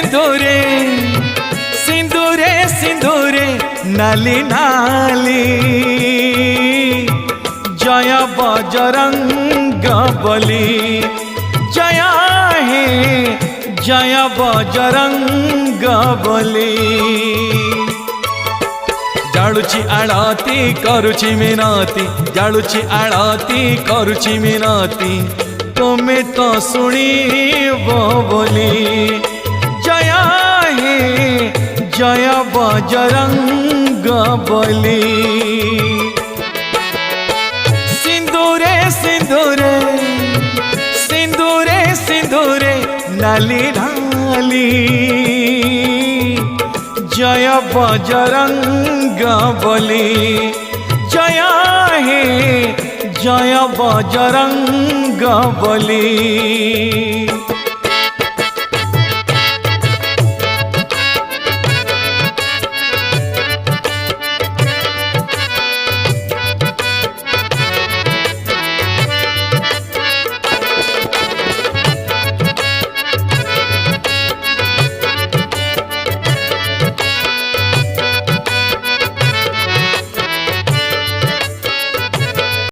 सिंदूरे सिंदूरे सिंदूरे नाली नाली जय बजरंग बली जय हे जय बजरंग बली जालुची आळती करुची मिनती जालुची आळती करुची मिनती तुम्हें तो शुणव बोली जय हे जय बजरंग बली सिंदूरे सिंदूरे सिंदूरे सिंदूरे नाली नाली जय बजरंग बली जय हे जय बजरंग बली।